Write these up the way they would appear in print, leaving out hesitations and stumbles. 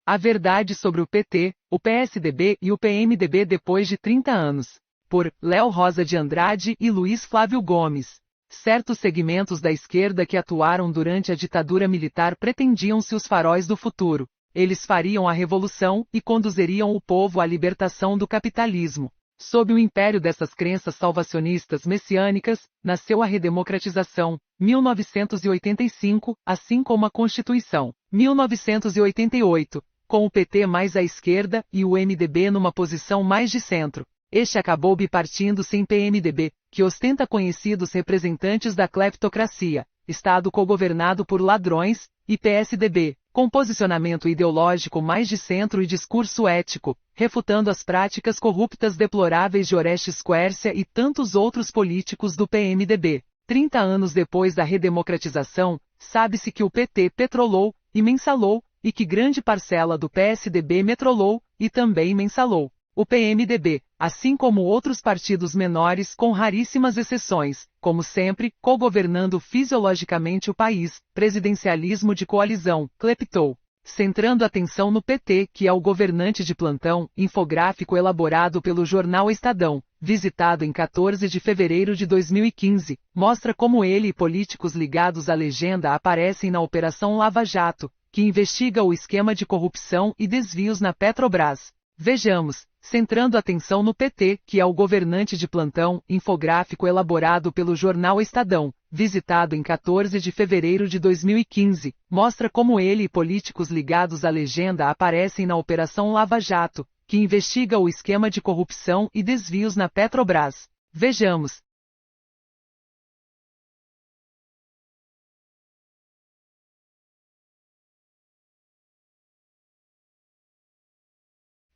A verdade sobre o PT, o PSDB e o PMDB depois de 30 anos. Por Léo Rosa de Andrade e Luiz Flávio Gomes. Certos segmentos da esquerda que atuaram durante a ditadura militar pretendiam-se os faróis do futuro. Eles fariam a revolução e conduziriam o povo à libertação do capitalismo. Sob o império dessas crenças salvacionistas messiânicas, nasceu a redemocratização, 1985, assim como a Constituição, 1988, com o PT mais à esquerda e o MDB numa posição mais de centro. Este acabou bipartindo-se em PMDB, que ostenta conhecidos representantes da cleptocracia, Estado cogovernado por ladrões, e PSDB, com posicionamento ideológico mais de centro e discurso ético, refutando as práticas corruptas deploráveis de Orestes Quércia e tantos outros políticos do PMDB. 30 anos depois da redemocratização, sabe-se que o PT petrolou e mensalou, e que grande parcela do PSDB metrolou e também mensalou. O PMDB, assim como outros partidos menores com raríssimas exceções, como sempre, cogovernando fisiologicamente o país, presidencialismo de coalizão, cleptou. Centrando atenção no PT, que é o governante de plantão, infográfico elaborado pelo jornal Estadão, visitado em 14 de fevereiro de 2015, mostra como ele e políticos ligados à legenda aparecem na Operação Lava Jato, que investiga o esquema de corrupção e desvios na Petrobras. Vejamos. Centrando atenção no PT, que é o governante de plantão, infográfico elaborado pelo jornal Estadão, visitado em 14 de fevereiro de 2015, mostra como ele e políticos ligados à legenda aparecem na Operação Lava Jato, que investiga o esquema de corrupção e desvios na Petrobras. Vejamos.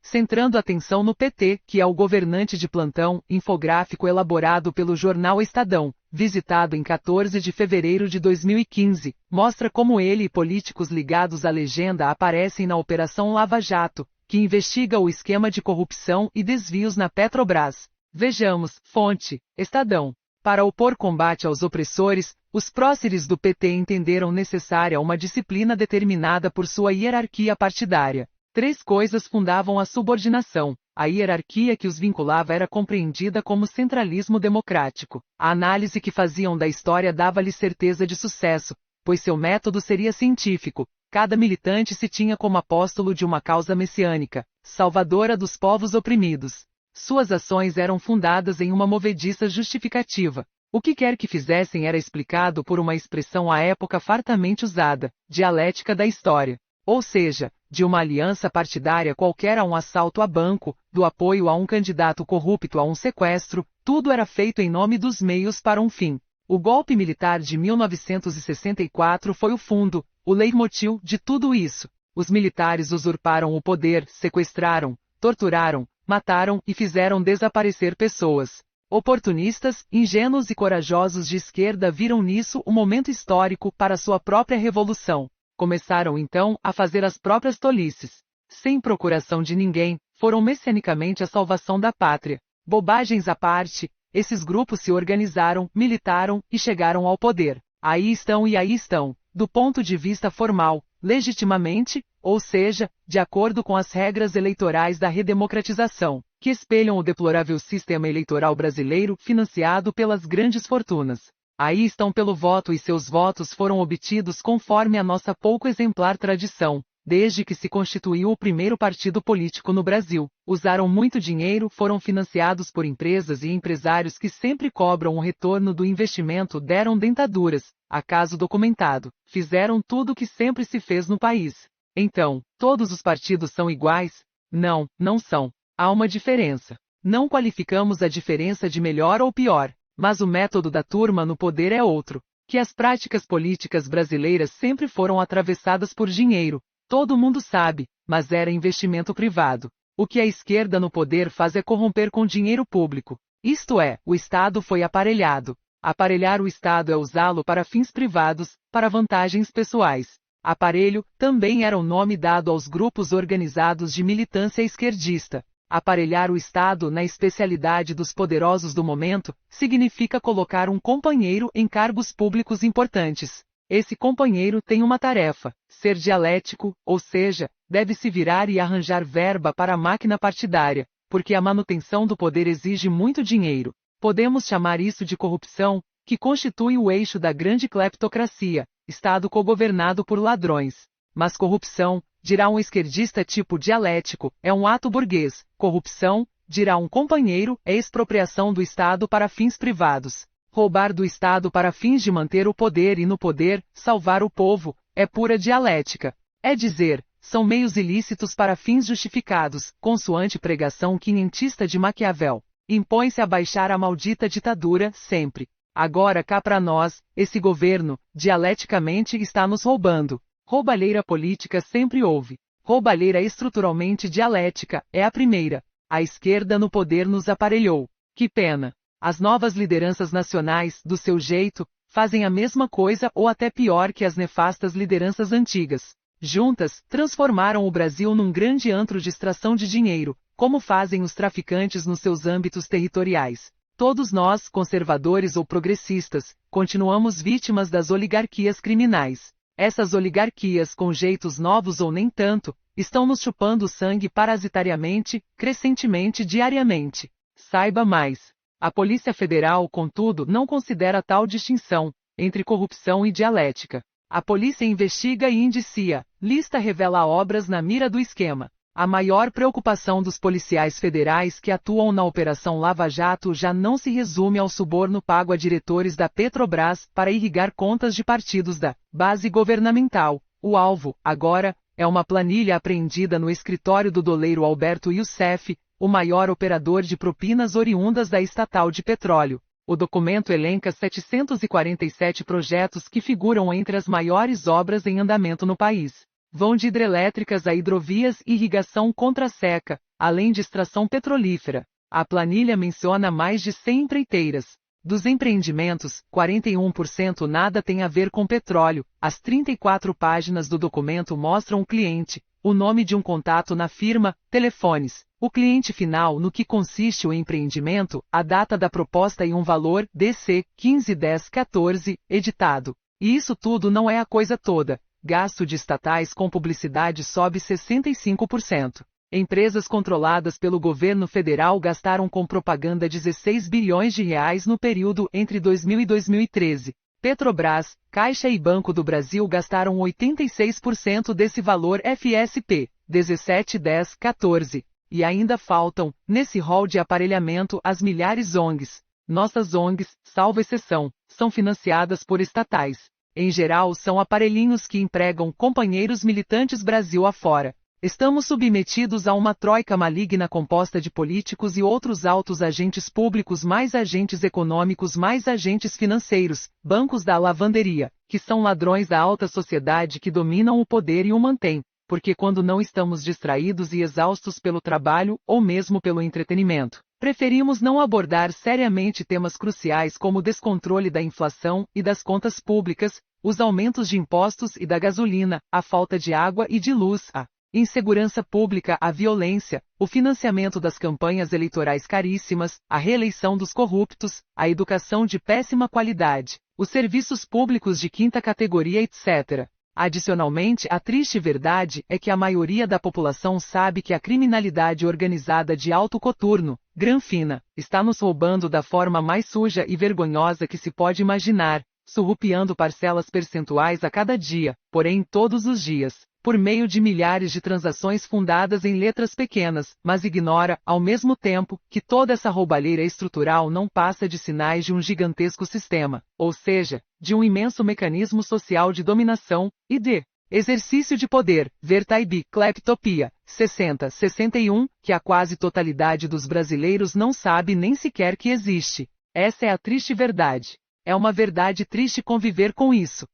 Centrando atenção no PT, que é o governante de plantão, infográfico elaborado pelo jornal Estadão, visitado em 14 de fevereiro de 2015, mostra como ele e políticos ligados à legenda aparecem na Operação Lava Jato, que investiga o esquema de corrupção e desvios na Petrobras. Vejamos. Fonte: Estadão. Para opor combate aos opressores, os próceres do PT entenderam necessária uma disciplina determinada por sua hierarquia partidária. 3 coisas fundavam a subordinação. A hierarquia que os vinculava era compreendida como centralismo democrático. A análise que faziam da história dava-lhes certeza de sucesso, pois seu método seria científico. Cada militante se tinha como apóstolo de uma causa messiânica, salvadora dos povos oprimidos. Suas ações eram fundadas em uma movediça justificativa. O que quer que fizessem era explicado por uma expressão à época fartamente usada, dialética da história. Ou seja, de uma aliança partidária qualquer a um assalto a banco, do apoio a um candidato corrupto a um sequestro, tudo era feito em nome dos meios para um fim. O golpe militar de 1964 foi o fundo, o leitmotiv de tudo isso. Os militares usurparam o poder, sequestraram, torturaram, mataram e fizeram desaparecer pessoas. Oportunistas, ingênuos e corajosos de esquerda viram nisso um momento histórico para sua própria revolução. Começaram então a fazer as próprias tolices. Sem procuração de ninguém, foram messianicamente a salvação da pátria. Bobagens à parte, esses grupos se organizaram, militaram e chegaram ao poder. Aí estão, do ponto de vista formal, legitimamente, ou seja, de acordo com as regras eleitorais da redemocratização, que espelham o deplorável sistema eleitoral brasileiro financiado pelas grandes fortunas. Aí estão pelo voto e seus votos foram obtidos conforme a nossa pouco exemplar tradição, desde que se constituiu o primeiro partido político no Brasil. Usaram muito dinheiro, foram financiados por empresas e empresários que sempre cobram o retorno do investimento, deram dentaduras, acaso documentado, fizeram tudo o que sempre se fez no país. Então, todos os partidos são iguais? Não, não são. Há uma diferença. Não qualificamos a diferença de melhor ou pior. Mas o método da turma no poder é outro, que as práticas políticas brasileiras sempre foram atravessadas por dinheiro, todo mundo sabe, mas era investimento privado. O que a esquerda no poder faz é corromper com dinheiro público. Isto é, o Estado foi aparelhado. Aparelhar o Estado é usá-lo para fins privados, para vantagens pessoais. Aparelho também era o nome dado aos grupos organizados de militância esquerdista. Aparelhar o Estado na especialidade dos poderosos do momento, significa colocar um companheiro em cargos públicos importantes. Esse companheiro tem uma tarefa: ser dialético, ou seja, deve se virar e arranjar verba para a máquina partidária, porque a manutenção do poder exige muito dinheiro. Podemos chamar isso de corrupção, que constitui o eixo da grande cleptocracia, Estado cogovernado por ladrões. Mas corrupção, dirá um esquerdista tipo dialético, é um ato burguês. Corrupção, dirá um companheiro, é expropriação do Estado para fins privados. Roubar do Estado para fins de manter o poder e no poder, salvar o povo, é pura dialética. É dizer, são meios ilícitos para fins justificados, consoante pregação quinhentista de Maquiavel. Impõe-se a baixar a maldita ditadura, sempre. Agora cá para nós, esse governo, dialeticamente está nos roubando. Roubalheira política sempre houve. Roubalheira estruturalmente dialética, é a primeira. A esquerda no poder nos aparelhou. Que pena. As novas lideranças nacionais, do seu jeito, fazem a mesma coisa ou até pior que as nefastas lideranças antigas. Juntas, transformaram o Brasil num grande antro de extração de dinheiro, como fazem os traficantes nos seus âmbitos territoriais. Todos nós, conservadores ou progressistas, continuamos vítimas das oligarquias criminais. Essas oligarquias, com jeitos novos ou nem tanto, estão nos chupando o sangue parasitariamente, crescentemente diariamente. Saiba mais. A Polícia Federal, contudo, não considera tal distinção entre corrupção e dialética. A polícia investiga e indicia, lista revela obras na mira do esquema. A maior preocupação dos policiais federais que atuam na Operação Lava Jato já não se resume ao suborno pago a diretores da Petrobras para irrigar contas de partidos da base governamental. O alvo, agora, é uma planilha apreendida no escritório do doleiro Alberto Youssef, o maior operador de propinas oriundas da estatal de petróleo. O documento elenca 747 projetos que figuram entre as maiores obras em andamento no país. Vão de hidrelétricas a hidrovias e irrigação contra a seca, além de extração petrolífera. A planilha menciona mais de 100 empreiteiras. Dos empreendimentos, 41% nada tem a ver com petróleo. As 34 páginas do documento mostram o cliente, o nome de um contato na firma, telefones, o cliente final, no que consiste o empreendimento, a data da proposta e um valor, DC 151014, editado. E isso tudo não é a coisa toda. Gasto de estatais com publicidade sobe 65%. Empresas controladas pelo governo federal gastaram com propaganda 16 bilhões de reais no período entre 2000 e 2013. Petrobras, Caixa e Banco do Brasil gastaram 86% desse valor FSP, 171014. E ainda faltam, nesse rol de aparelhamento, as milhares ONGs. Nossas ONGs, salvo exceção, são financiadas por estatais. Em geral, são aparelhinhos que empregam companheiros militantes Brasil afora. Estamos submetidos a uma troika maligna composta de políticos e outros altos agentes públicos mais agentes econômicos mais agentes financeiros, bancos da lavanderia, que são ladrões da alta sociedade que dominam o poder e o mantêm, porque quando não estamos distraídos e exaustos pelo trabalho, ou mesmo pelo entretenimento, preferimos não abordar seriamente temas cruciais como o descontrole da inflação e das contas públicas, os aumentos de impostos e da gasolina, a falta de água e de luz, a insegurança pública, a violência, o financiamento das campanhas eleitorais caríssimas, a reeleição dos corruptos, a educação de péssima qualidade, os serviços públicos de quinta categoria, etc. Adicionalmente, a triste verdade é que a maioria da população sabe que a criminalidade organizada de alto coturno, granfina, está nos roubando da forma mais suja e vergonhosa que se pode imaginar, surrupiando parcelas percentuais a cada dia, porém todos os dias, por meio de milhares de transações fundadas em letras pequenas, mas ignora, ao mesmo tempo, que toda essa roubalheira estrutural não passa de sinais de um gigantesco sistema, ou seja, de um imenso mecanismo social de dominação e de exercício de poder, vertaibi, cleptopia, 60-61, que a quase totalidade dos brasileiros não sabe nem sequer que existe. Essa é a triste verdade. É uma verdade triste conviver com isso.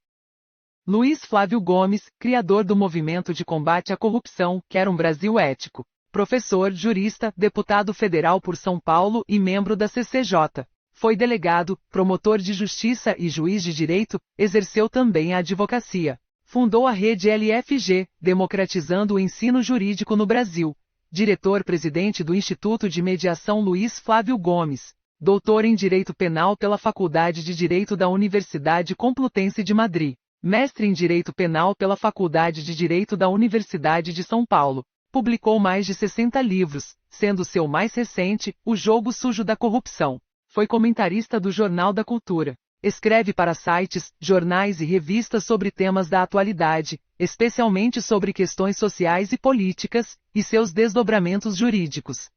Luiz Flávio Gomes, criador do Movimento de Combate à Corrupção, quer um Brasil ético. Professor, jurista, deputado federal por São Paulo e membro da CCJ. Foi delegado, promotor de justiça e juiz de direito, exerceu também a advocacia. Fundou a rede LFG, democratizando o ensino jurídico no Brasil. Diretor-presidente do Instituto de Mediação Luiz Flávio Gomes. Doutor em Direito Penal pela Faculdade de Direito da Universidade Complutense de Madrid. Mestre em Direito Penal pela Faculdade de Direito da Universidade de São Paulo. Publicou mais de 60 livros, sendo seu mais recente, O Jogo Sujo da Corrupção. Foi comentarista do Jornal da Cultura. Escreve para sites, jornais e revistas sobre temas da atualidade, especialmente sobre questões sociais e políticas, e seus desdobramentos jurídicos.